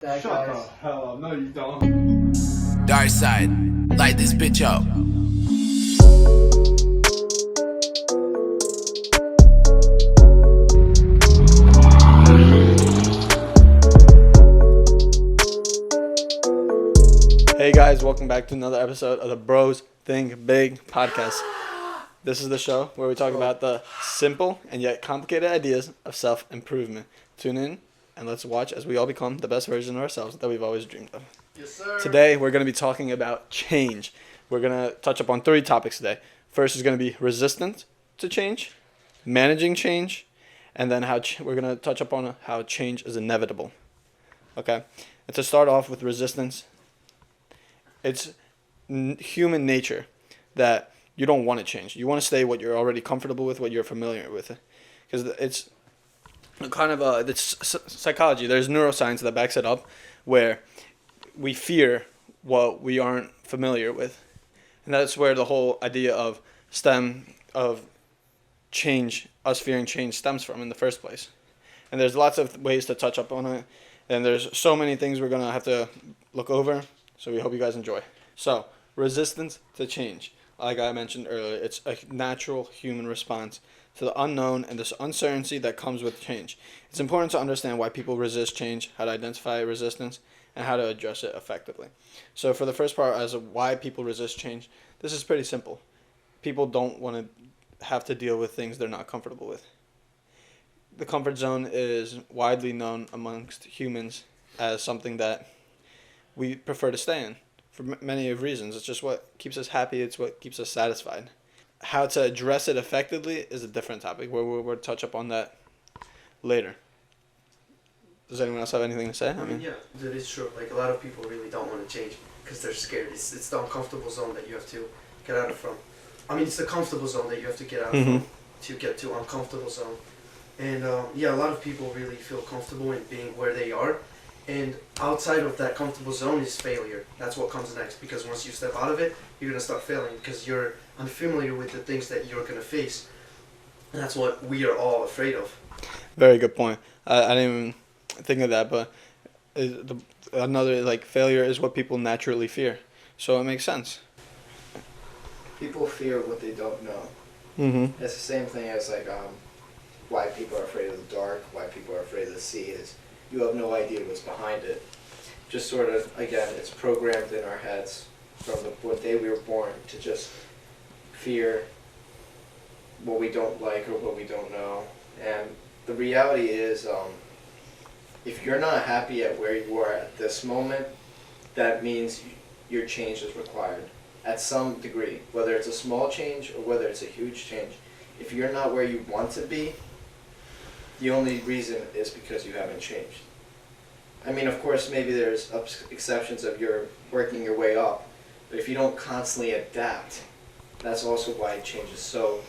That Shut guy's... the hell up. No, you don't. Dark side, light this bitch up. Hey guys, welcome back to another episode of the Bros Think Big podcast. This is the show where we talk about the simple and yet complicated ideas of self-improvement. Tune in and let's watch as we all become the best version of ourselves that we've always dreamed of. Yes, sir. Today we're going to be talking about change. We're going to touch up on 3 topics today. First is going to be resistant to change, managing change, and then we're going to touch up on how change is inevitable. Okay? And to start off with resistance, it's human nature that you don't want to change. You want to stay what you're already comfortable with, what you're familiar with. Because it's kind of it's psychology. There's neuroscience that backs it up where we fear what we aren't familiar with. And that's where the whole idea of change, us fearing change, stems from in the first place. And there's lots of ways to touch up on it. And there's so many things we're going to have to look over. So we hope you guys enjoy. So, resistance to change. Like I mentioned earlier, it's a natural human response to the unknown and this uncertainty that comes with change. It's important to understand why people resist change, how to identify resistance, and how to address it effectively. So for the first part, as of why people resist change, this is pretty simple. People don't want to have to deal with things they're not comfortable with. The comfort zone is widely known amongst humans as something that we prefer to stay in for many reasons. It's just what keeps us happy. It's what keeps us satisfied. How to address it effectively is a different topic. We'll touch up on that later. Does anyone else have anything to say? I mean, yeah, that is true. Like, a lot of people really don't want to change because they're scared. It's the uncomfortable zone that you have to get out of from. I mean, it's the comfortable zone that you have to get out from to get to uncomfortable zone. And, yeah, a lot of people really feel comfortable in being where they are. And outside of that comfortable zone is failure. That's what comes next, because once you step out of it, you're going to start failing because you're unfamiliar with the things that you're going to face. And that's what we are all afraid of. Very good point. I didn't even think of that, but another, failure is what people naturally fear. So it makes sense. People fear what they don't know. Mm-hmm. It's the same thing as why people are afraid of the dark, why people are afraid of the sea is you have no idea what's behind it. Just sort of, again, it's programmed in our heads from the day we were born to just fear what we don't like or what we don't know. And the reality is, if you're not happy at where you are at this moment, that means your change is required at some degree, whether it's a small change or whether it's a huge change. If you're not where you want to be, the only reason is because you haven't changed. I mean, of course, maybe there's exceptions of you're working your way up, but if you don't constantly adapt, that's also why change is so...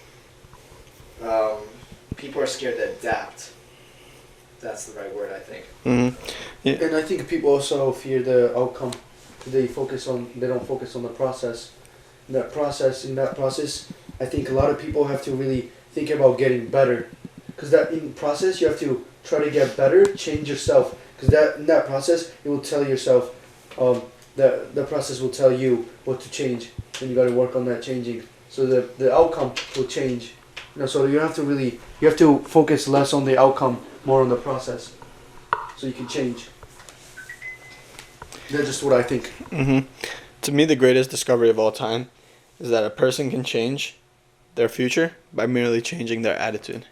people are scared to adapt. That's the right word, I think. Mm-hmm. Yeah. And I think people also fear the outcome. They don't focus on the process. In that process, I think a lot of people have to really think about getting better. Because that in process, you have to try to get better, change yourself. Because in that process, it will tell yourself, the process will tell you what to change. And you got to work on that changing. So the outcome will change. So you have to focus less on the outcome, more on the process. So you can change. That's just what I think. Mm-hmm. To me, the greatest discovery of all time is that a person can change their future by merely changing their attitude.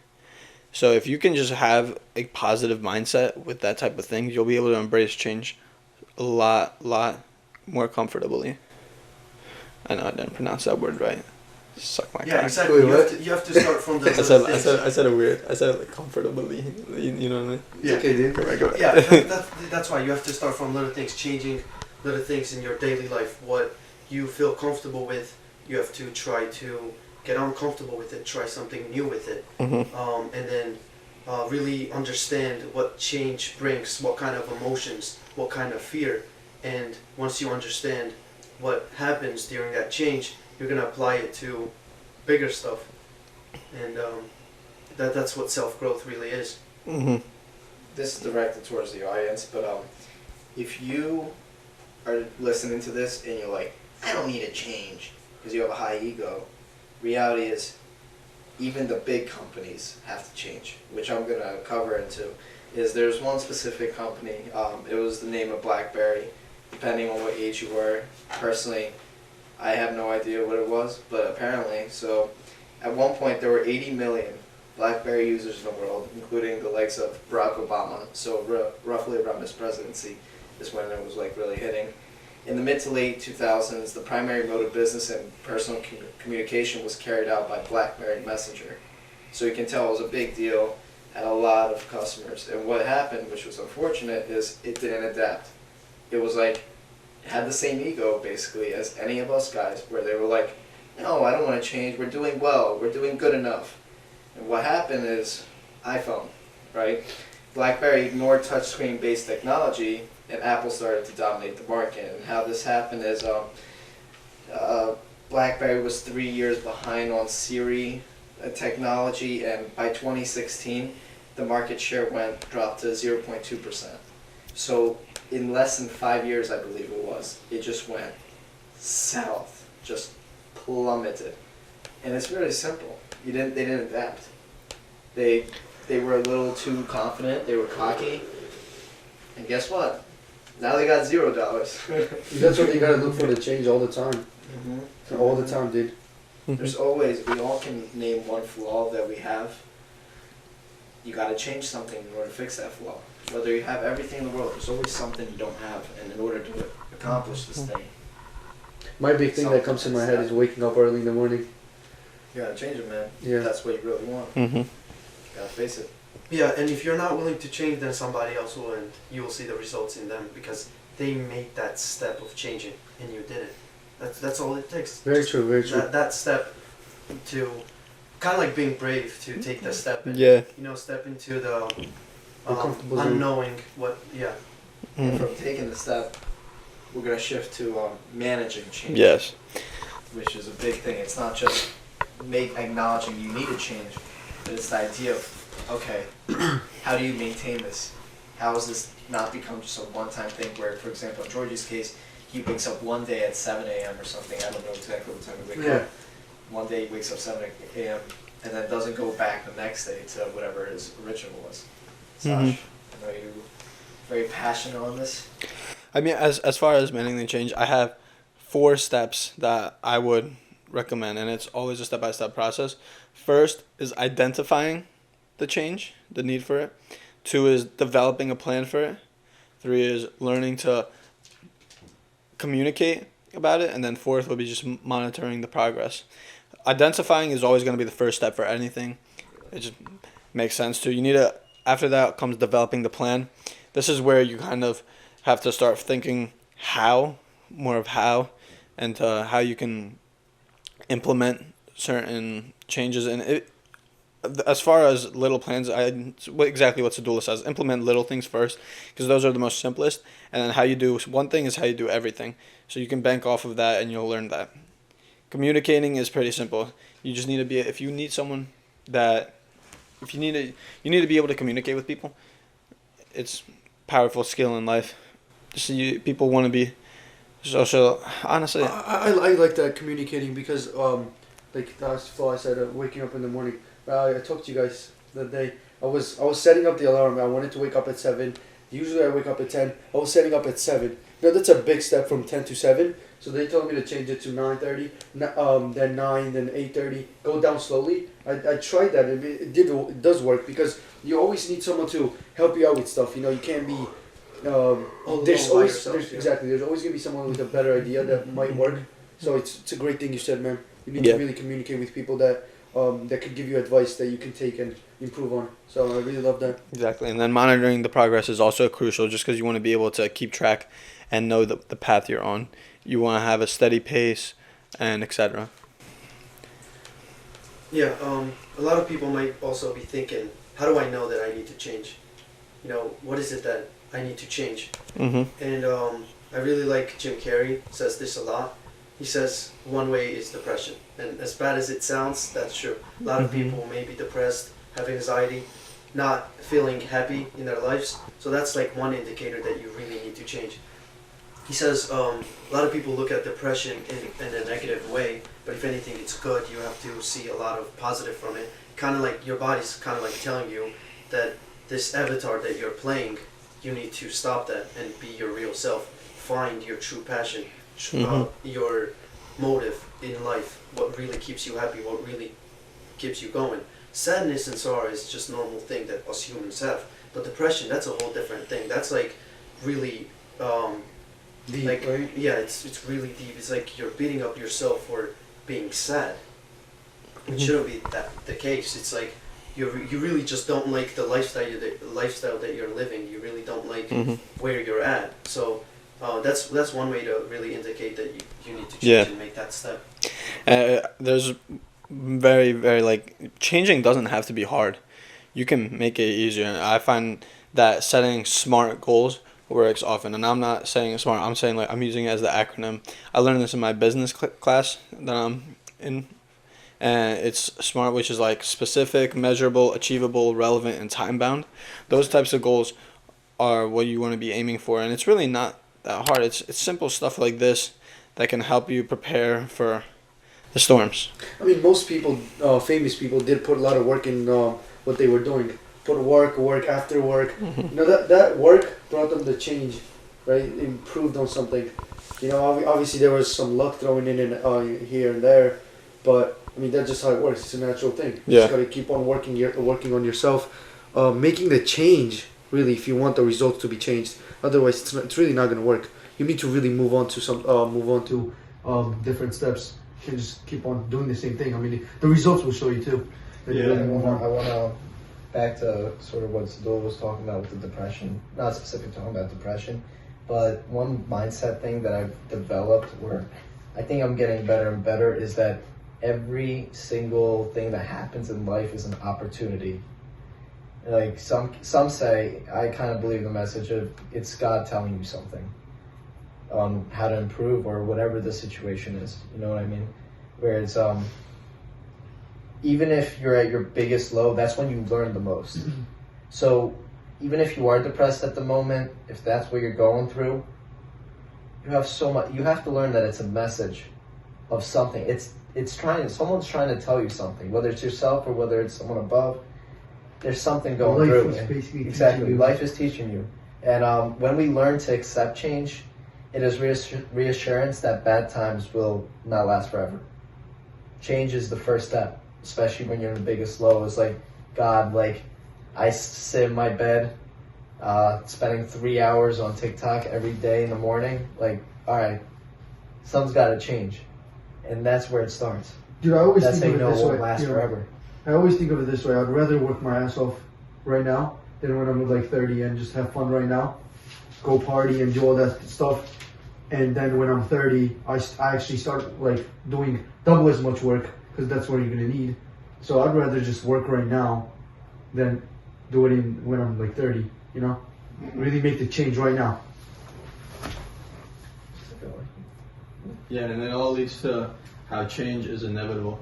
So if you can just have a positive mindset with that type of thing, you'll be able to embrace change a lot more comfortably. I know I didn't pronounce that word right. Suck my cock. Yeah, exactly. You have to start from the little things. I said it weird. I said it like comfortably. You know what I mean? Yeah. Okay, dude. Go back. Yeah, that's why you have to start from little things, changing little things in your daily life. What you feel comfortable with, you have to try to get uncomfortable with it, try something new with it, Mm-hmm. and then really understand what change brings, what kind of emotions, what kind of fear. And once you understand what happens during that change, you're going to apply it to bigger stuff. And that's what self-growth really is. Mm-hmm. This is directed towards the audience, but if you are listening to this and you're like, I don't need to change because you have a high ego, reality is even the big companies have to change, which I'm going to cover into. Is there's one specific company, it was the name of BlackBerry, depending on what age you were. Personally, I have no idea what it was, but apparently, so at one point there were 80 million BlackBerry users in the world, including the likes of Barack Obama, so roughly around his presidency is when it was like really hitting. In the mid to late 2000s, the primary mode of business and personal communication was carried out by BlackBerry Messenger. So you can tell it was a big deal, had a lot of customers. And what happened, which was unfortunate, is it didn't adapt. It was like, it had the same ego basically as any of us guys, where they were like, no, I don't want to change, we're doing well, we're doing good enough. And what happened is iPhone, right? BlackBerry ignored touchscreen based technology and Apple started to dominate the market. And how this happened is BlackBerry was 3 years behind on Siri technology, and by 2016 the market share dropped to 0.2%. So in less than 5 years, I believe it just went south, just plummeted. And it's really simple. They didn't adapt. They were a little too confident, they were cocky, and guess what? Now they got $0. That's what you gotta look for, the change all the time. Mm-hmm. All the time, dude. There's always, we all can name one flaw that we have. You gotta change something in order to fix that flaw. Whether you have everything in the world, there's always something you don't have, and in order to accomplish this thing, My big thing that comes to my head is waking up early in the morning. you gotta change it, man. Yeah. If that's what you really want. Mm-hmm. You gotta face it. Yeah, and if you're not willing to change, then somebody else will, and you will see the results in them because they made that step of changing and you didn't. That's all it takes. Very true, very true. That step to, kind of like being brave to take that step and Yeah. step into the comfortable zone. unknowing what. Yeah. And from taking the step, we're gonna shift to managing change. Yes. Which is a big thing. It's not just acknowledging you need to change, but it's the idea of, okay, how do you maintain this? How does this not become just a one-time thing where, for example, in Georgie's case, he wakes up one day at 7 a.m. or something, I don't know exactly what time he wakes up. One day he wakes up 7 a.m. and then doesn't go back the next day to whatever his original was. Sash, I know you're very passionate on this. I mean, as far as managing the change, I have 4 steps that I would recommend, and it's always a step-by-step process. First is identifying the change, the need for it. 2 is developing a plan for it. 3 is learning to communicate about it, and then 4th would be just monitoring the progress. Identifying is always going to be the first step for anything. It just makes sense to. You need to, after that comes developing the plan. This is where you kind of have to start thinking more of how, and how you can implement certain changes. And it, as far as little plans, exactly what Sadula says, implement little things first, because those are the most simplest. And then how you do one thing is how you do everything. So you can bank off of that, and you'll learn that. Communicating is pretty simple. You just need to be, if you need someone that, if you need to be able to communicate with people. It's powerful skill in life. Just people want to be social. Honestly, I like that, communicating, because like that's why I said waking up in the morning. I talked to you guys that day. I was setting up the alarm. I wanted to wake up at 7. Usually I wake up at 10. I was setting up at 7. Now that's a big step from 10 to 7. So they told me to change it to 9:30, then 9, then 8:30. Go down slowly. I tried that. It does work, because you always need someone to help you out with stuff. You can't be. There's always there's always gonna be someone with a better idea that might work. So it's a great thing you said, man. You need to really communicate with people that could give you advice that you can take and improve on. So I really love that. Exactly, and then monitoring the progress is also crucial, just because you want to be able to keep track and know the path you're on. You want to have a steady pace, and etc. Yeah, a lot of people might also be thinking, how do I know that I need to change? What is it that I need to change? Mm-hmm. And I really like Jim Carrey says this a lot. He says one way is depression. And as bad as it sounds, that's true. A lot of people may be depressed, have anxiety, not feeling happy in their lives. So that's like one indicator that you really need to change. He says a lot of people look at depression in a negative way, but if anything, it's good. You have to see a lot of positive from it. Kind of like your body's kind of like telling you that this avatar that you're playing, you need to stop that and be your real self. Find your true passion, your motive in life, what really keeps you happy, what really keeps you going. Sadness and sorrow is just a normal thing that us humans have. But depression, that's a whole different thing. That's like really Deep, like right? yeah, it's really deep. It's like you're beating up yourself for being sad. It shouldn't be that the case. It's like you really just don't like the lifestyle that you're living. You really don't like where you're at. So that's one way to really indicate that you need to change and make that step. There's very, very, like, changing doesn't have to be hard. You can make it easier. I find that setting SMART goals works often. And I'm not saying SMART, I'm saying, like, I'm using it as the acronym. I learned this in my business class that I'm in. And it's SMART, which is like specific, measurable, achievable, relevant, and time-bound. Those types of goals are what you want to be aiming for. And it's really not that hard. It's simple stuff like this that can help you prepare for the storms. I mean, most people, famous people, did put a lot of work in what they were doing. Put work after work. You know, that work brought them the change, right? Improved on something. You know, obviously there was some luck thrown in and here and there, but I mean that's just how it works. It's a natural thing. You just gotta keep on working on yourself, making the change. Really, if you want the results to be changed, otherwise it's really not gonna work. You need to really move on to different steps. You can just keep on doing the same thing. I mean, the results will show you too. I want to back to sort of what Sadul was talking about with the depression. Not specific talking about depression, but one mindset thing that I've developed where I think I'm getting better and better is that every single thing that happens in life is an opportunity. Like some say, I kind of believe the message of it's God telling you something on how to improve or whatever the situation is. You know what I mean? Where it's even if you're at your biggest low, that's when you learn the most. So even if you are depressed at the moment, if that's what you're going through, you have so much. You have to learn that it's a message of something. Someone's trying to tell you something, whether it's yourself or whether it's someone above. There's something going through. Exactly, life is teaching you. And when we learn to accept change, it is reassurance that bad times will not last forever. Change is the first step, especially when you're in the biggest low. It's like, God, like, I sit in my bed, spending 3 hours on TikTok every day in the morning. Like, all right, something's got to change. And that's where it starts. Dude, I always that's think of it this way. Last forever. I always think of it this way. I'd rather work my ass off right now than when I'm like 30 and just have fun right now. Go party and do all that stuff. And then when I'm 30, I actually start like doing double as much work because that's what you're going to need. So I'd rather just work right now than do it when I'm like 30, you know? Really make the change right now. Yeah, and it all leads to how change is inevitable.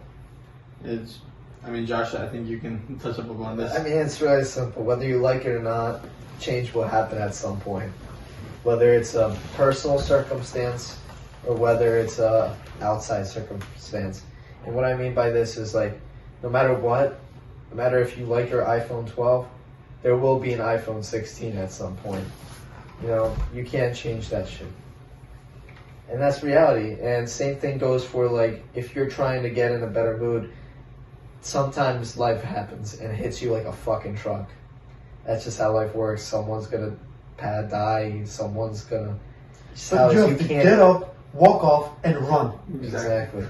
Josh, I think you can touch up on this. I mean, it's really simple. Whether you like it or not, change will happen at some point. Whether it's a personal circumstance or whether it's a outside circumstance. And what I mean by this is like, no matter what, no matter if you like your iPhone 12, there will be an iPhone 16 at some point. You know, you can't change that shit. And that's reality. And same thing goes for like, if you're trying to get in a better mood, sometimes life happens and it hits you like a fucking truck. That's just how life works. Someone's gonna die, someone's gonna... So you have to get up, walk off, and run. Exactly.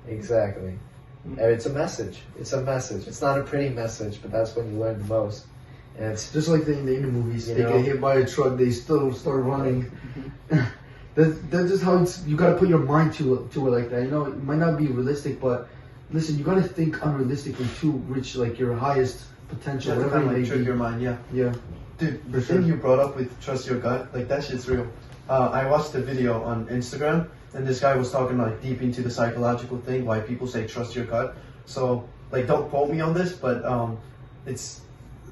And it's a message. It's a message. It's not a pretty message, but that's when you learn the most. And it's just like in the movies. They get hit by a truck, they still start running. That's just how you gotta put your mind to it like that. You know, it might not be realistic, but listen, you gotta think unrealistically to reach like your highest potential. Yeah, kind of like trick your mind, yeah. Dude, the thing you brought up with trust your gut, like that shit's real. I watched a video on Instagram, and this guy was talking like deep into the psychological thing, why people say trust your gut. So like, don't quote me on this, but it's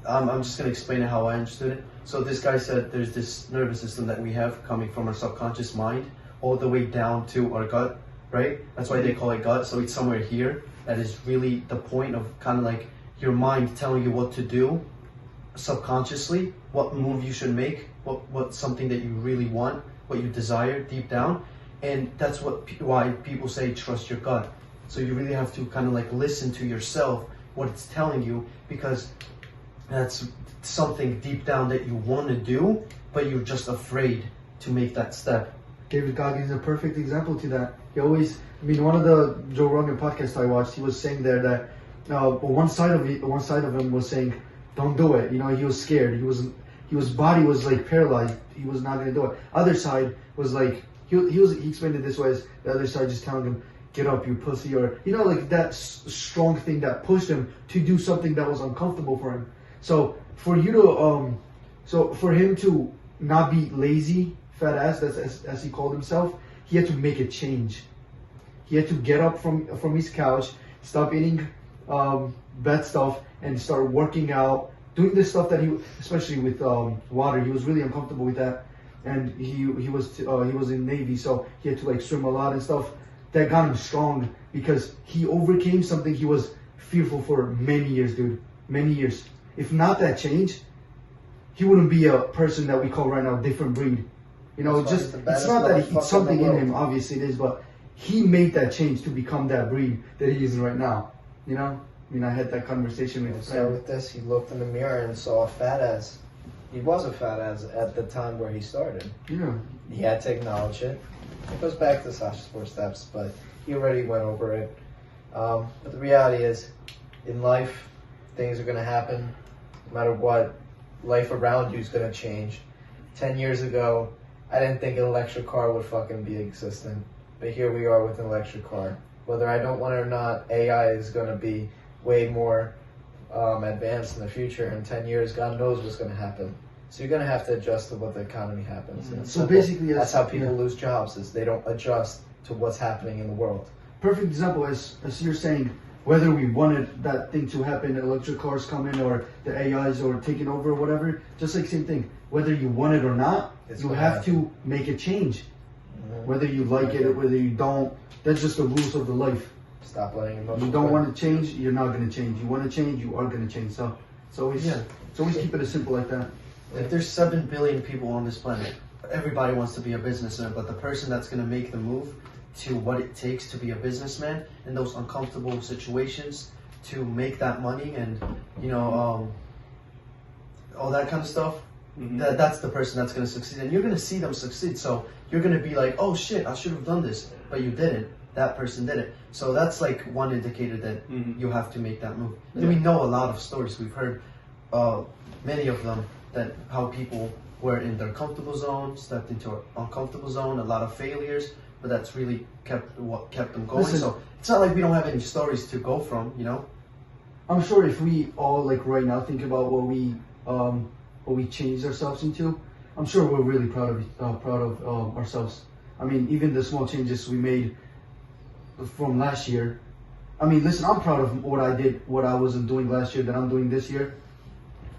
I'm just gonna explain it how I understood it. So this guy said there's this nervous system that we have coming from our subconscious mind all the way down to our gut, right? That's why they call it gut. So it's somewhere here that is really the point of kind of like your mind telling you what to do subconsciously, what move you should make, what something that you really want, what you desire deep down. And that's why people say trust your gut. So you really have to kind of like listen to yourself, what it's telling you, because that's something deep down that you want to do, but you're just afraid to make that step. David Goggins is a perfect example to that. He always, I mean, one of the Joe Rogan podcasts I watched, he was saying there that one side of him was saying, "Don't do it." You know, he was scared. His body was like paralyzed. He was not gonna do it. Other side was like, he explained it this way: as the other side just telling him, "Get up, you pussy," or you know, like that strong thing that pushed him to do something that was uncomfortable for him. So for you to, so for him to not be lazy, fat ass, as he called himself, he had to make a change. He had to get up from his couch, stop eating bad stuff, and start working out, doing the stuff that especially with water, he was really uncomfortable with that. And he was in Navy, so he had to like swim a lot and stuff. That got him strong because he overcame something he was fearful for many years, dude. Many years. If not that change, he wouldn't be a person that we call right now different breed. You know, just it's not that it's something in him, obviously it is, but he made that change to become that breed that he is right now. You know? I mean, I had that conversation with him. So with this, he looked in the mirror and saw a fat ass. He was a fat ass at the time where he started. Yeah. He had to acknowledge it. It goes back to Sasha's 4 steps, but he already went over it. But the reality is, in life, things are going to happen. No matter what, life around you is going to change. 10 years ago, I didn't think an electric car would fucking be existent. But here we are with an electric car. Whether I don't want it or not, AI is going to be way more advanced in the future. In 10 years, God knows what's going to happen. So you're going to have to adjust to what the economy happens. And So basically, that's how people lose jobs, is they don't adjust to what's happening in the world. Perfect example is, as you're saying, whether we wanted that thing to happen, electric cars coming or the AIs or taking over or whatever, just like same thing. Whether you want it or not, you have to make a change. Whether you like it or whether you don't, that's just the rules of the life. Stop letting emotions. You don't want to change, you're not going to change. You want to change, you are going to change. So it's always keep it as simple like that. Like there's 7 billion people on this planet. Everybody wants to be a businessman, but the person that's going to make the move to what it takes to be a businessman in those uncomfortable situations to make that money and, you know, all that kind of stuff, that's the person that's going to succeed. And you're going to see them succeed. So you're going to be like, oh shit, I should have done this, but you didn't. That person did it. So that's like one indicator that you have to make that move. And we know a lot of stories. We've heard many of them, that how people were in their comfortable zone, stepped into an uncomfortable zone, a lot of failures, but that's really what kept them going. Listen, so it's not like we don't have any stories to go from, you know? I'm sure if we all like right now think about what we changed ourselves into, I'm sure we're really proud of ourselves. I mean, even the small changes we made from last year. I mean, listen, I'm proud of what I did, what I wasn't doing last year that I'm doing this year.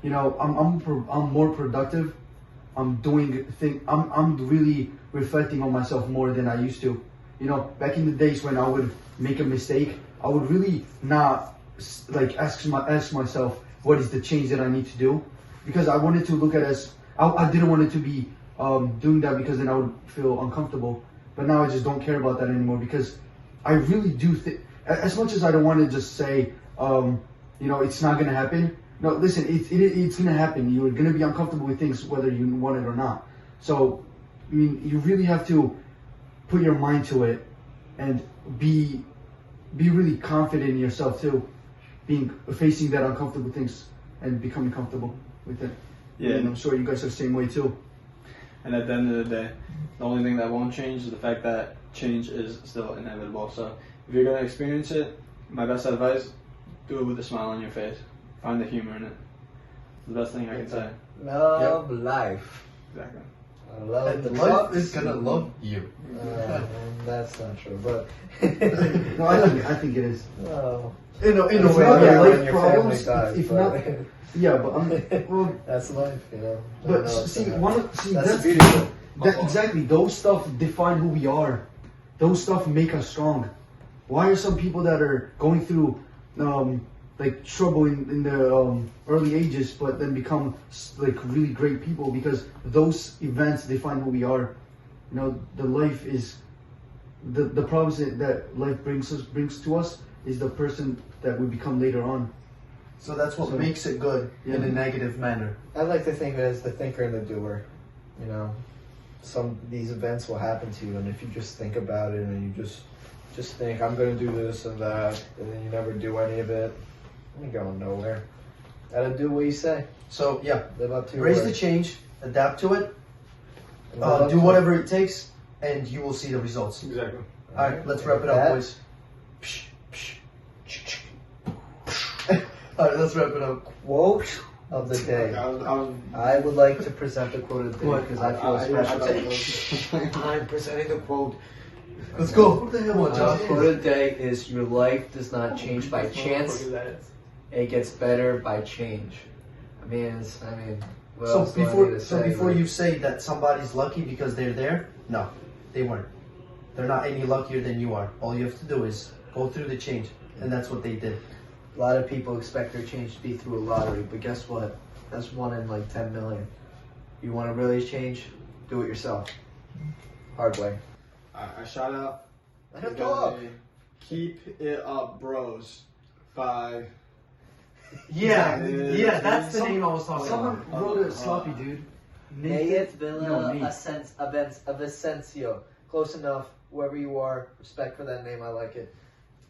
You know, I'm more productive. I'm really reflecting on myself more than I used to. You know, back in the days when I would make a mistake, I would really not like ask myself what is the change that I need to do, because I wanted to look at it as I didn't want it to be doing that because then I would feel uncomfortable. But now I just don't care about that anymore, because I really do think, as much as I don't want to just say, you know, it's not gonna happen. No, listen, it's going to happen. You're going to be uncomfortable with things whether you want it or not. So, I mean, you really have to put your mind to it and be really confident in yourself too. Facing that uncomfortable things and becoming comfortable with it. Yeah. And I'm sure you guys are the same way too. And at the end of the day, the only thing that won't change is the fact that change is still inevitable. So if you're going to experience it, my best advice, do it with a smile on your face. Find the humor in it. It's the best thing I can say. Love life. Exactly. Love the life is gonna love you. That's not true, but No, I think it is. oh, In a It's way, not yeah, when life your problems. family dies, If but- not, yeah, but well, that's life, you know. but No, see, that's that's beautiful. that exactly. Those stuff define who we are. Those stuff make us strong. Why are some people that are going through like trouble in the early ages, but then become like really great people? Because those events define who we are. You know, the life is the problems that life brings to us is the person that we become later on. So that's what So- makes it good in a Yeah. negative manner. I like to think of it as the thinker and the doer. You know, these events will happen to you, and if you just think about it and you just think, I'm going to do this and that, and then you never do any of it, you're going nowhere. Gotta do what you say. So yeah, Live up to your raise word. the change, adapt to it, And live up do to whatever it takes, and you will see the results. Exactly. All right, let's wrap it up, boys. All right, let's wrap it up. Quote of the day. I would like to present the quote of the day because I feel special. I'm presenting the quote. Let's go. What the hell, The Josh? quote of the day is: your life does not change by chance; it gets better by change. What So else do I need to say? before Like, you say that somebody's lucky because they're there, no, they weren't. They're not any luckier than you are. All you have to do is go through the change, and that's what they did. a lot of people expect their change to be through a lottery, but guess what? That's 1 in like 10 million. You want to really change? Do it yourself. Hard way. I shout out. Let him talk. Keep it up, bros. By Yeah, Yeah, that's the name I was talking Someone about. wrote it sloppy, dude. Nate No, me. Vicencio. Close enough. Whoever you are, respect for that name. I like it.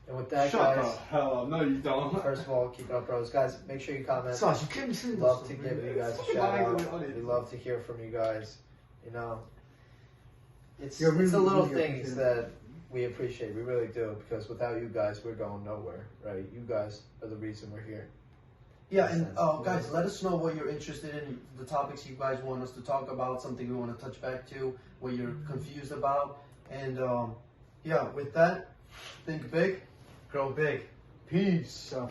And with that, Shut guys, the hell up. No, you don't. first of all, keep it up, bros. Guys, make sure you comment. Sauce, you couldn't say those Love stuff, to man. give you guys a Fucking shout lying to out. the audience. We love to hear from you guys. You know, it's Yeah, it's the really, little really things that we appreciate. We really do, because without you guys, we're going nowhere, right? You guys are the reason we're here. Yeah, and guys, let us know what you're interested in, the topics you guys want us to talk about, something we want to touch back to, what you're confused about. And yeah, with that, think big, grow big. Peace. So.